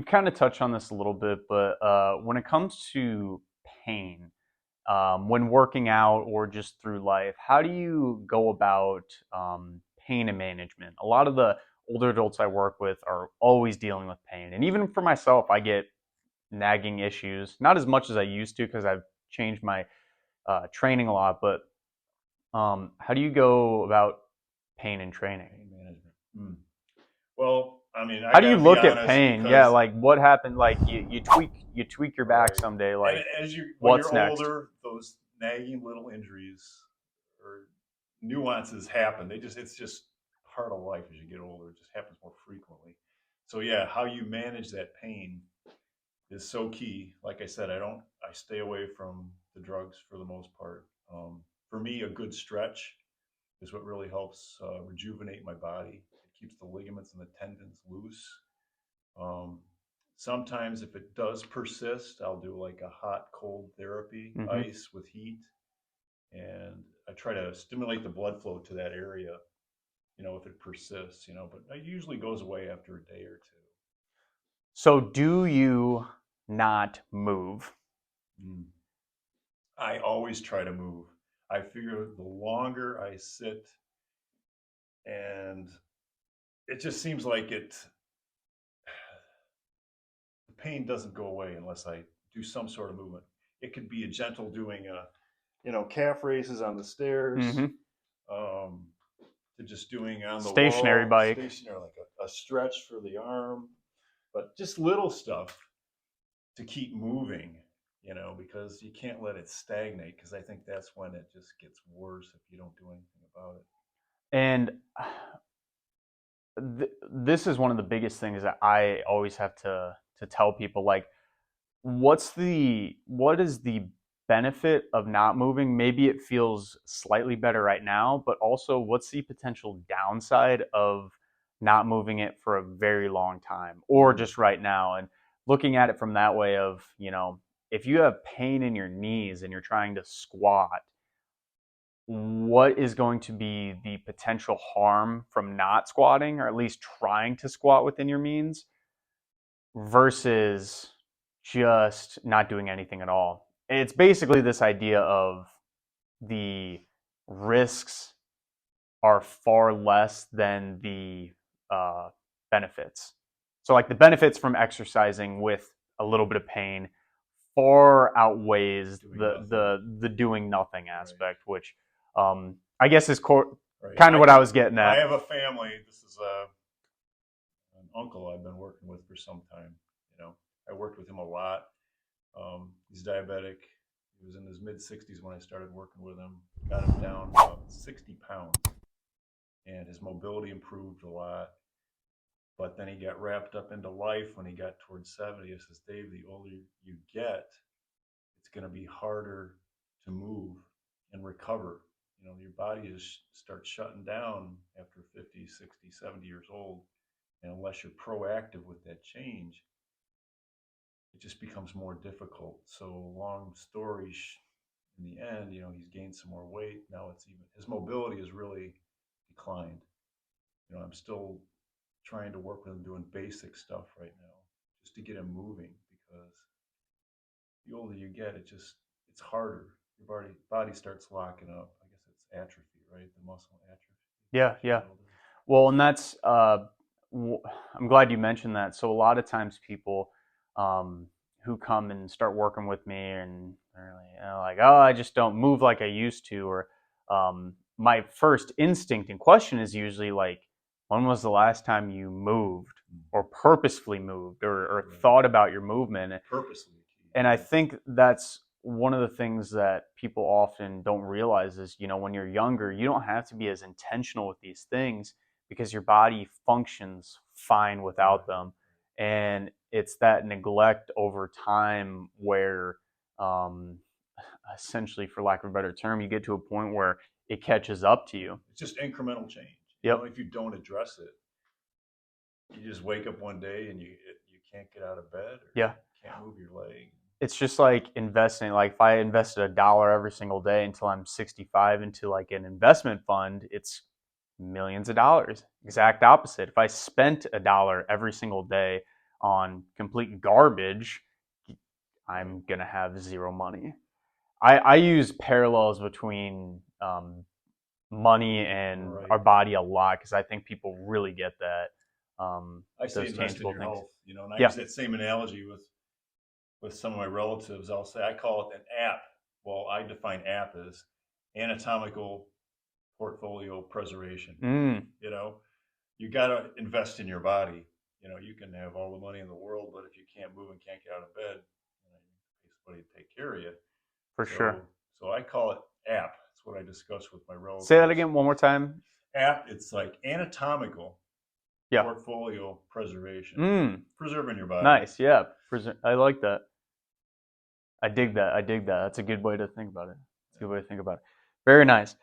You kind of touched on this a little bit, but when it comes to pain, when working out or just through life, how do you go about pain and management? A lot of the older adults I work with are always dealing with pain. And even for myself, I get nagging issues, not as much as I used to because I've changed my training a lot, but how do you go about pain and training? Pain management. Hmm. Well, I mean, I How do got you to be look at honest pain? Yeah, because, like what happened? Like you tweak your back right. someday. And Like when what's you're next? older, those nagging little injuries or nuances happen. It's just part of life as you get older. It just happens more frequently. So yeah, how you manage that pain is so key. Like I said, I stay away from the drugs for the most part. For me, a good stretch is what really helps rejuvenate my body. It keeps the ligaments and the tendons loose. Um, Sometimes, if it does persist, I'll do like a hot cold therapy, Hmm. ice with heat, and I try to stimulate the blood flow to that area. If it persists, but it usually goes away after a day or two. So do you not move? Mm. I always try to move. I figure the longer I sit, and it just seems like the pain doesn't go away unless I do some sort of movement. It could be a gentle doing calf raises on the stairs, Hmm. um, to just doing on the Stationary wall, bike. stationary, like a stretch for the arm, but just little stuff to keep moving, because you can't let it stagnate, because I think that's when it just gets worse if you don't do anything about it. And this is one of the biggest things that I always have to tell people. Like, what is the benefit of not moving? Maybe it feels slightly better right now, but also what's the potential downside of not moving it for a very long time or Mm. just right now? And looking at it from that way of, if you have pain in your knees and you're trying to squat, what is going to be the potential harm from not squatting or at least trying to squat within your means versus just not doing anything at all? It's basically this idea of the risks are far less than the benefits. So, like the benefits from exercising with a little bit of pain far outweighs Doing nothing. the doing nothing Right. aspect, which I guess is Right. kind of what I was getting I at. have a family. This is an uncle I've been working with for some time. I worked with him a lot. He's diabetic. He was in his mid 60s when I started working with him. Got him down about 60 pounds, and his mobility improved a lot. But then he got wrapped up into life when he got towards 70. He says, Dave, the older you get, it's going to be harder to move and recover. Your body just starts shutting down after 50, 60, 70 years old. And unless you're proactive with that change, it just becomes more difficult. So, long story, in the end, he's gained some more weight. Now his mobility has really declined. I'm still trying to work with him doing basic stuff right now just to get him moving, because the older you get, it's harder. Your body starts locking up. I guess it's atrophy, right? The muscle atrophy Yeah, as you yeah. get older. Well, and that's I'm glad you mentioned that. So a lot of times people who come and start working with me and they're like, oh, I just don't move like I used to, or my first instinct and question is usually like, when was the last time you moved or Mm. purposefully moved or Right. thought about your movement? Purposely key. And I Right. think that's one of the things that people often don't realize is, when you're younger, you don't have to be as intentional with these things because your body functions fine Right. without them. And it's that neglect over time where, um, essentially, for lack of a better term, you get to a point where it catches up to Right. you. It's just incremental change. Yep. If you don't address it, you just wake up one day and you can't get out of bed, or Yeah. can't move your leg. It's just like investing. Like if I invested $1 every single day until I'm 65 into like an investment fund, it's millions of dollars. Exact opposite. If I spent $1 every single day on complete garbage, Right. I'm gonna have zero money. I use parallels between money and Right. our body a lot because I think people really get that I say those invest in tangible your things. health, you know, and I Yeah. use that same analogy with some of my relatives. I'll say I call it an app. Well, I define app as anatomical portfolio preservation. Mm, You know, you got to invest in your body. You know, you can have all the money in the world, but if you can't move and can't get out of bed, you know, you pay somebody to take care of you. for sure. So I call it app. That's what I discuss with my Say that relatives. again one more time. App, it's like anatomical Yeah. portfolio preservation, Mm, preserving your body. nice. Yeah. I like that. I Yeah. dig that. I dig that. That's a good way to think about it. It's a good way to think about it. Very nice.